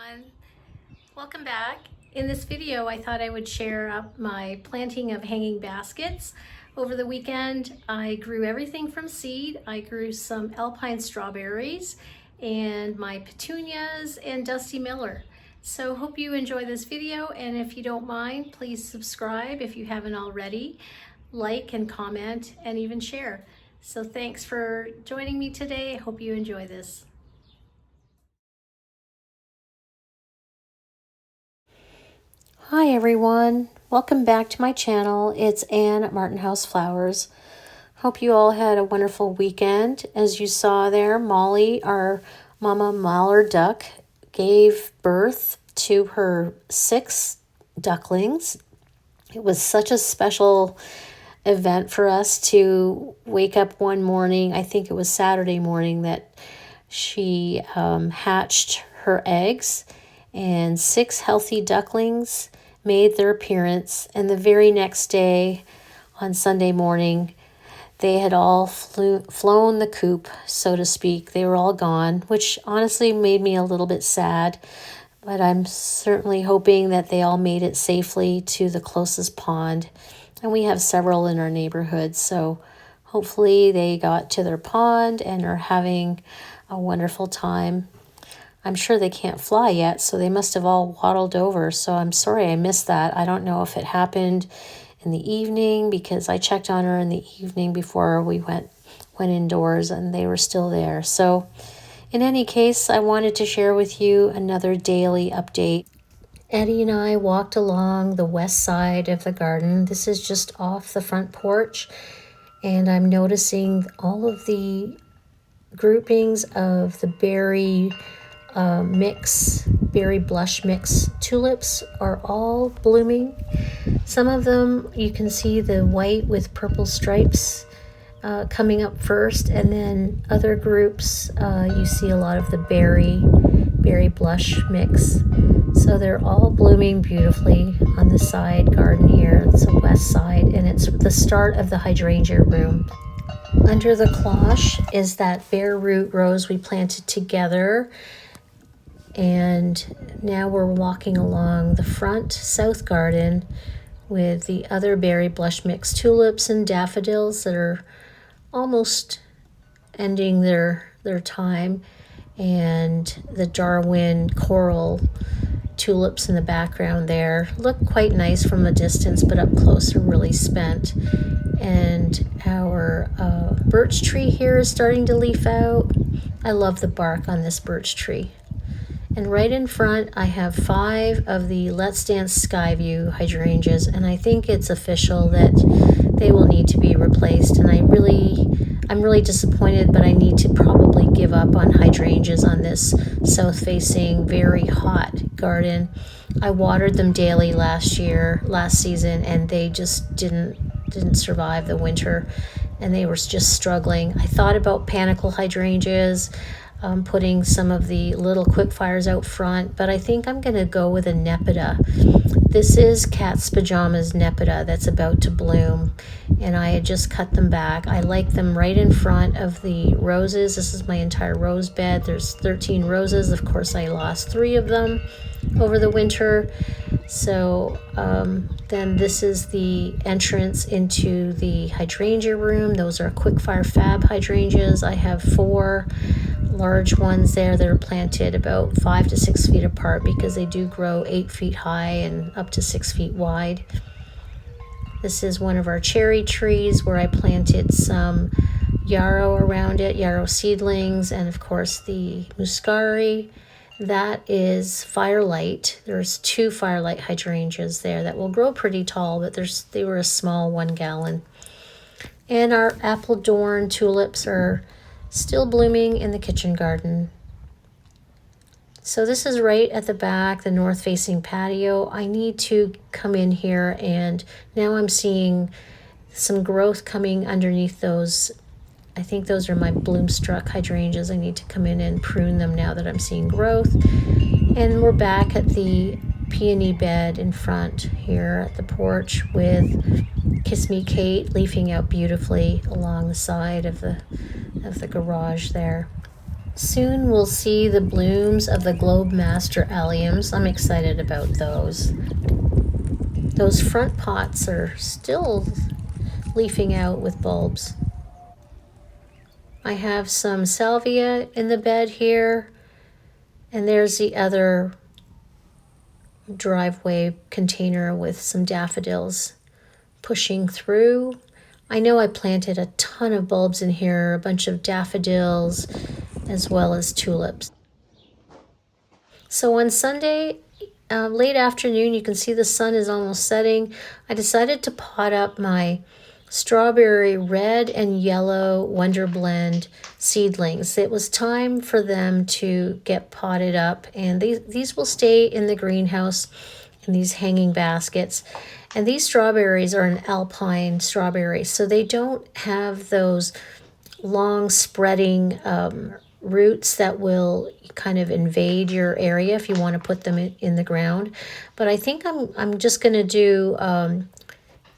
everyone. Welcome back. In this video, I thought I would share my planting of hanging baskets. Over the weekend, I grew everything from seed. I grew some alpine strawberries and my petunias and Dusty Miller. So hope you enjoy this video, and if you don't mind, please subscribe if you haven't already. Like and comment and even share. So thanks for joining me today. I hope you enjoy this. Hi everyone, welcome back to my channel. It's Anne at Martin House Flowers. Hope you all had a wonderful weekend. As you saw there, Molly, our mama mallard duck, gave birth to her 6 ducklings. It was such a special event for us to wake up one morning, I think it was Saturday morning, that she hatched her eggs, and 6 healthy ducklings made their appearance. And the very next day, on Sunday morning, they had all flown the coop, so to speak. They were all gone, which honestly made me a little bit sad. But I'm certainly hoping that they all made it safely to the closest pond. And we have several in our neighborhood, so hopefully they got to their pond and are having a wonderful time. I'm sure they can't fly yet, so they must have all waddled over. So I'm sorry I missed that. I don't know if it happened in the evening, because I checked on her in the evening before we went indoors and they were still there. So in any case, I wanted to share with you another daily update. Eddie and I walked along the west side of the garden. This is just off the front porch, and I'm noticing all of the groupings of the berry blush mix tulips are all blooming. Some of them you can see the white with purple stripes coming up first, and then other groups you see a lot of the berry blush mix. So they're all blooming beautifully on the side garden here. It's the west side, and it's the start of the hydrangea room. Under the cloche is that bare root rose we planted together. And now we're walking along the front south garden with the other berry blush mix tulips and daffodils that are almost ending their time, and the Darwin coral tulips in the background there look quite nice from a distance, but up close are really spent. And our birch tree here is starting to leaf out. I love the bark on this birch tree. And right in front, I have 5 of the Let's Dance Skyview hydrangeas, and I think it's official that they will need to be replaced. And I'm really disappointed, but I need to probably give up on hydrangeas on this south-facing, very hot garden. I watered them daily last season, and they just didn't survive the winter, and they were just struggling. I thought about panicle hydrangeas, putting some of the little quick fires out front, but I think I'm going to go with a nepeta. This is Cat's Pajamas nepeta that's about to bloom, and I had just cut them back. I like them right in front of the roses. This is my entire rose bed. There's 13 roses. Of course, I lost 3 of them over the winter. So then this is the entrance into the hydrangea room. Those are quick fire fab hydrangeas. I have 4 large ones there that are planted about 5 to 6 feet apart, because they do grow 8 feet high and up to 6 feet wide. This is one of our cherry trees where I planted some yarrow around it, yarrow seedlings, and of course the muscari. That is firelight. There's 2 firelight hydrangeas there that will grow pretty tall, but they were a small 1 gallon. And our apple dorn tulips are still blooming in the kitchen garden. So this is right at the back, the north-facing patio. I need to come in here, and now I'm seeing some growth coming underneath those. I think those are my bloom-struck hydrangeas. I need to come in and prune them now that I'm seeing growth. And we're back at the peony bed in front here at the porch with Kiss Me Kate leafing out beautifully along the side of the garage there. Soon we'll see the blooms of the Globe Master alliums. I'm excited about those. Those front pots are still leafing out with bulbs. I have some salvia in the bed here, and there's the other driveway container with some daffodils pushing through. I know I planted a ton of bulbs in here, a bunch of daffodils, as well as tulips. So on Sunday, late afternoon, you can see the sun is almost setting. I decided to pot up my strawberry red and yellow Wonder Blend seedlings. It was time for them to get potted up, and these will stay in the greenhouse in these hanging baskets. And these strawberries are an alpine strawberry, so they don't have those long spreading roots that will kind of invade your area if you want to put them in the ground. But I think I'm just going to do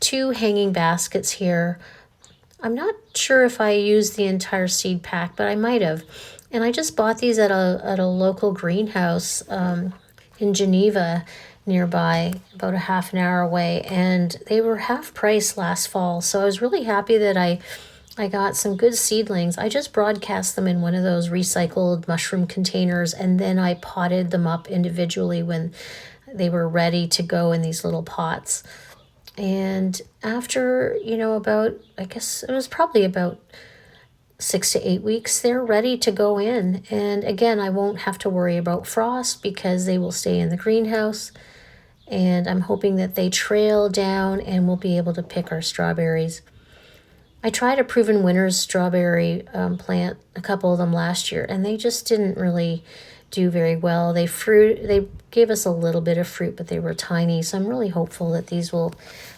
2 hanging baskets here. I'm not sure if I used the entire seed pack, but I might have. And I just bought these at a local greenhouse in Geneva nearby, about a half an hour away, and they were half price last fall. So I was really happy that I got some good seedlings. I just broadcast them in one of those recycled mushroom containers, and then I potted them up individually when they were ready to go in these little pots. And after, about, I guess it was probably about 6 to 8 weeks, they're ready to go in. And again, I won't have to worry about frost because they will stay in the greenhouse. And I'm hoping that they trail down and we'll be able to pick our strawberries. I tried a Proven Winners strawberry plant, a couple of them last year, and they just didn't really do very well. They gave us a little bit of fruit, but they were tiny. So I'm really hopeful that these will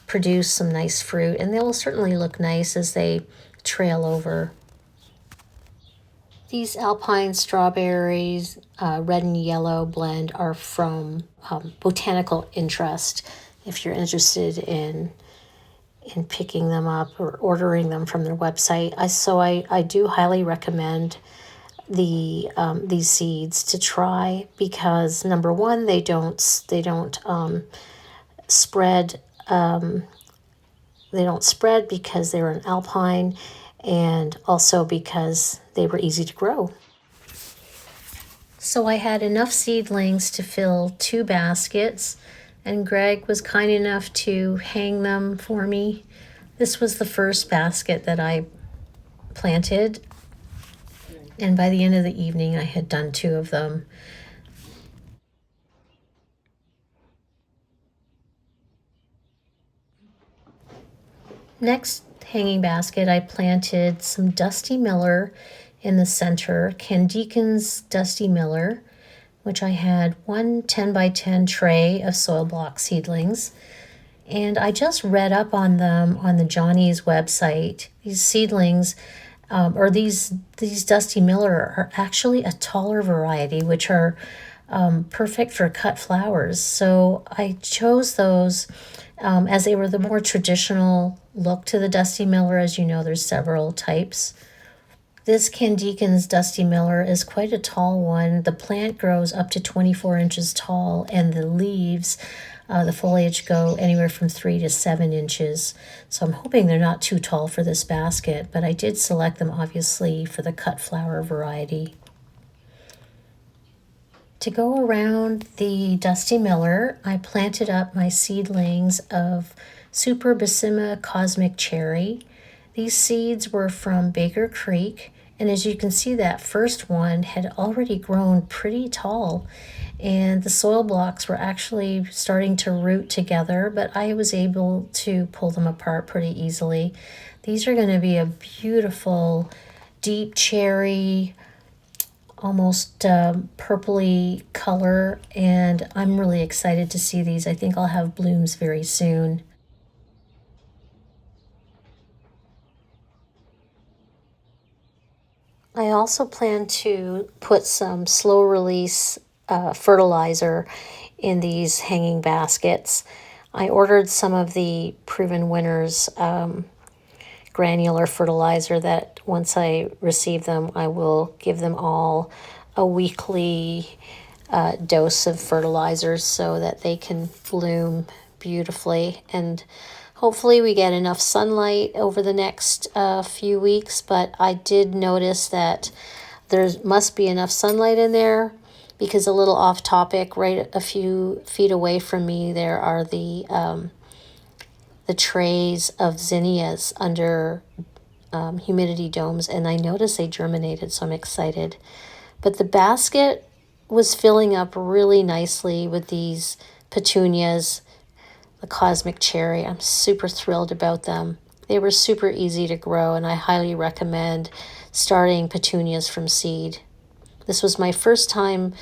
produce some nice fruit, and they will certainly look nice as they trail over. These alpine strawberries, red and yellow blend, are from Botanical Interest. If you're interested in picking them up or ordering them from their website, I do highly recommend these seeds to try, because number one, they don't spread. They don't spread because they're an alpine, and also because they were easy to grow. So I had enough seedlings to fill 2 baskets, and Greg was kind enough to hang them for me. This was the first basket that I planted, and by the end of the evening I had done 2 of them. Next hanging basket, I planted some Dusty Miller in the center, Candican's Dusty Miller, which I had 1 10 by 10 tray of soil block seedlings. And I just read up on them on the Johnny's website. These seedlings, or these Dusty Miller, are actually a taller variety, which are perfect for cut flowers. So I chose those as they were the more traditional look to the Dusty Miller. As you know, there's several types. This Candican's Dusty Miller is quite a tall one. The plant grows up to 24 inches tall, and the leaves, the foliage, go anywhere from 3 to 7 inches. So I'm hoping they're not too tall for this basket, but I did select them obviously for the cut flower variety. To go around the Dusty Miller, I planted up my seedlings of Super Bacima Cosmic Cherry. These seeds were from Baker Creek, and as you can see, that first one had already grown pretty tall, and the soil blocks were actually starting to root together, but I was able to pull them apart pretty easily. These are going to be a beautiful deep cherry, almost purpley color, and I'm really excited to see these. I think I'll have blooms very soon. I also plan to put some slow release fertilizer in these hanging baskets. I ordered some of the Proven Winners granular fertilizer that once I receive them, I will give them all a weekly dose of fertilizers so that they can bloom beautifully. And hopefully we get enough sunlight over the next few weeks, but I did notice that there must be enough sunlight in there, because a little off topic, right a few feet away from me, there are the trays of zinnias under humidity domes, and I noticed they germinated, so I'm excited. But the basket was filling up really nicely with these petunias, the cosmic cherry. I'm super thrilled about them. They were super easy to grow, and I highly recommend starting petunias from seed. This was my first time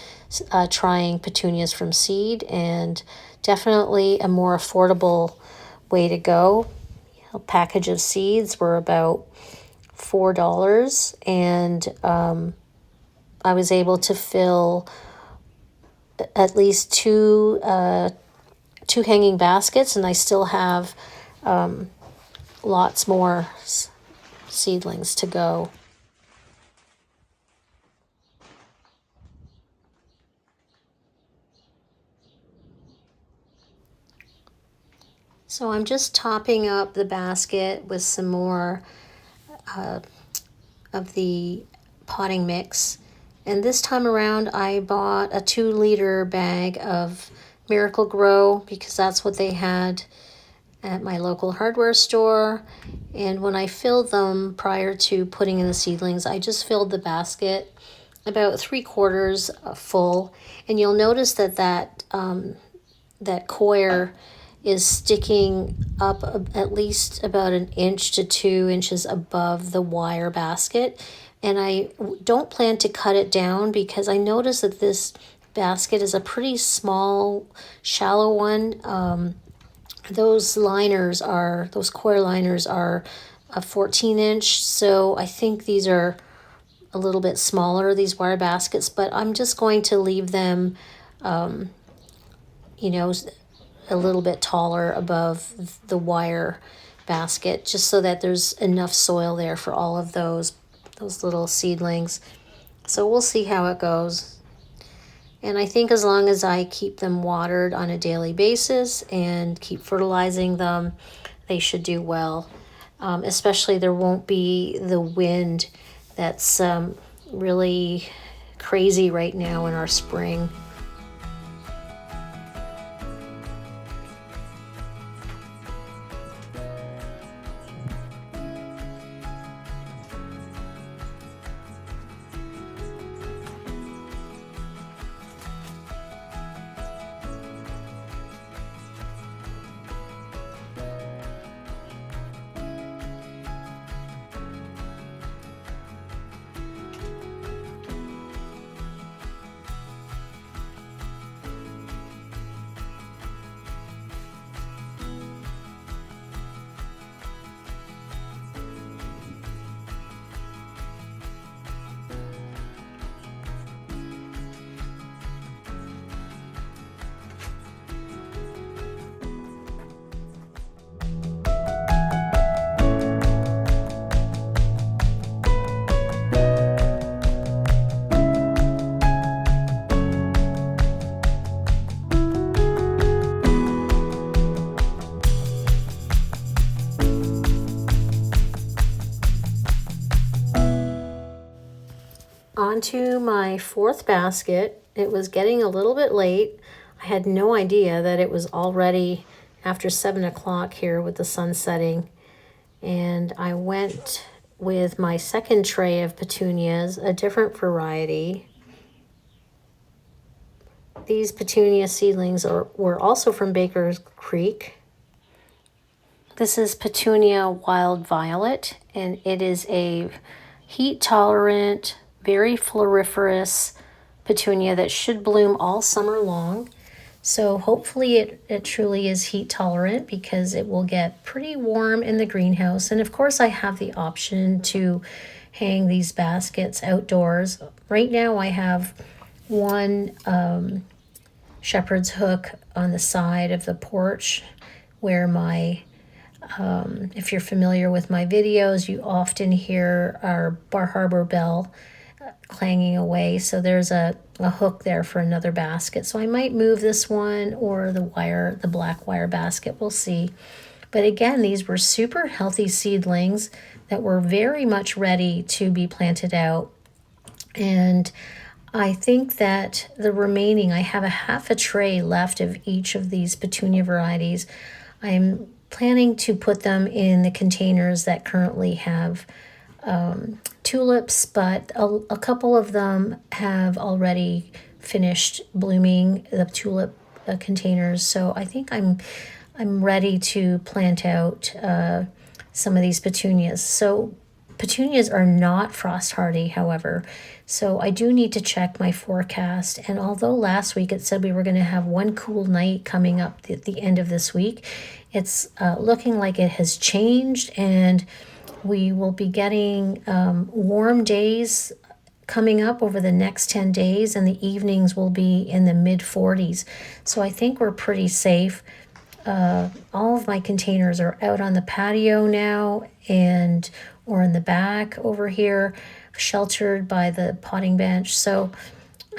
trying petunias from seed, and definitely a more affordable way to go. A package of seeds were about $4, and I was able to fill at least two hanging baskets, and I still have lots more seedlings to go. So I'm just topping up the basket with some more of the potting mix. And this time around, I bought a 2-liter bag of Miracle Grow because that's what they had at my local hardware store. And when I filled them prior to putting in the seedlings, I just filled the basket about 3/4 full. And you'll notice that that coir is sticking up at least about 1 inch to 2 inches above the wire basket. And I don't plan to cut it down because I noticed that this basket is a pretty small, shallow one. Those coir liners are a 14-inch, so I think these are a little bit smaller, these wire baskets, but I'm just going to leave them, a little bit taller above the wire basket, just so that there's enough soil there for all of those little seedlings. So we'll see how it goes. And I think as long as I keep them watered on a daily basis and keep fertilizing them, they should do well. Especially there won't be the wind that's really crazy right now in our spring. Onto my 4th basket. It was getting a little bit late. I had no idea that it was already after 7 o'clock here with the sun setting. And I went with my 2nd tray of petunias, a different variety. These petunia seedlings were also from Baker's Creek. This is Petunia Wild Violet, and it is a heat-tolerant, very floriferous petunia that should bloom all summer long. So hopefully it truly is heat tolerant, because it will get pretty warm in the greenhouse. And of course I have the option to hang these baskets outdoors. Right now I have one shepherd's hook on the side of the porch where my If you're familiar with my videos, you often hear our Bar Harbor bell clanging away. So there's a hook there for another basket. So I might move this one or the black wire basket. We'll see. But again, these were super healthy seedlings that were very much ready to be planted out. And I think that the remaining, I have a half a tray left of each of these petunia varieties. I'm planning to put them in the containers that currently have tulips, but a couple of them have already finished blooming, the tulip containers. So I think I'm ready to plant out some of these petunias. So petunias are not frost hardy, however. So I do need to check my forecast. And although last week it said we were going to have one cool night coming up at the end of this week, it's looking like it has changed, and we will be getting warm days coming up over the next 10 days, and the evenings will be in the mid 40s. So I think we're pretty safe. All of my containers are out on the patio now, or in the back over here, sheltered by the potting bench. So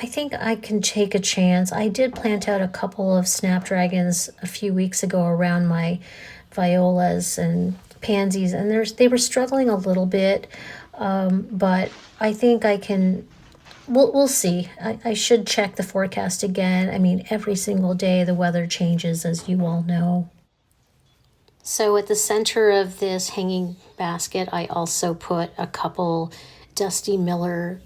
I think I can take a chance. I did plant out a couple of snapdragons a few weeks ago around my violas and pansies, and they were struggling a little bit, but I think I can. We'll see. I should check the forecast again. I mean, every single day the weather changes, as you all know. So at the center of this hanging basket, I also put a couple Dusty Miller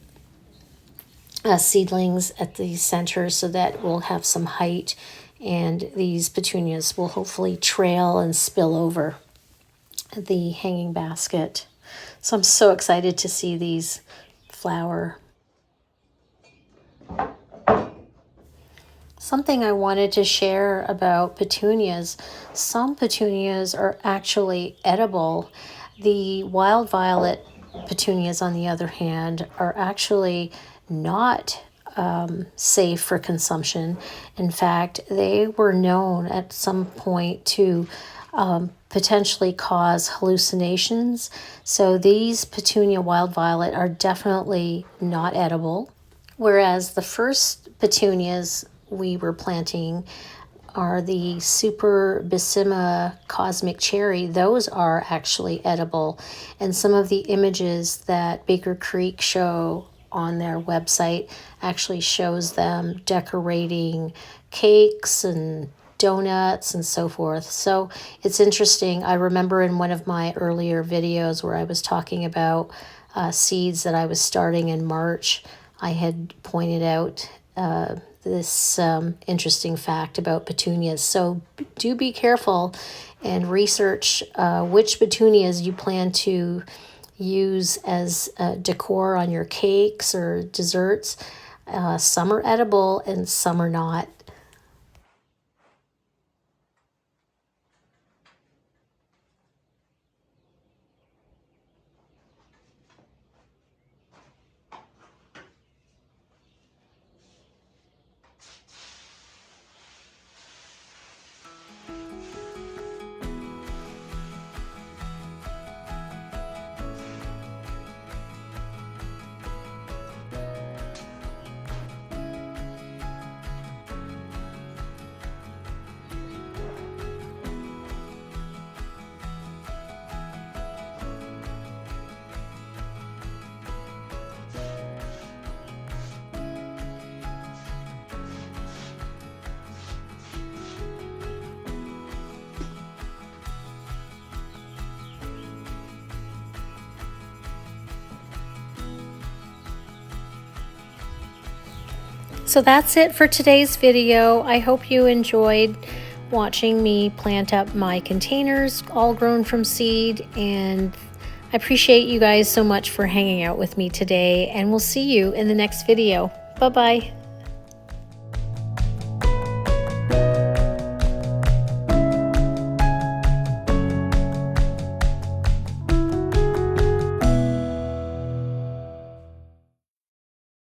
seedlings at the center so that we'll have some height, and these petunias will hopefully trail and spill over the hanging basket. So I'm so excited to see these flower. Something I wanted to share about petunias. Some petunias are actually edible. The wild violet petunias, on the other hand, are actually not safe for consumption. In fact, they were known at some point to potentially cause hallucinations. So these Petunia wild violet are definitely not edible. Whereas the first petunias we were planting are the Super Bissima Cosmic Cherry. Those are actually edible. And some of the images that Baker Creek show on their website actually shows them decorating cakes and donuts and so forth. So it's interesting. I remember in one of my earlier videos where I was talking about seeds that I was starting in March, I had pointed out this interesting fact about petunias. So do be careful and research which petunias you plan to use as decor on your cakes or desserts. Some are edible and some are not. So that's it for today's video. I hope you enjoyed watching me plant up my containers, all grown from seed, and I appreciate you guys so much for hanging out with me today, and we'll see you in the next video. Bye-bye.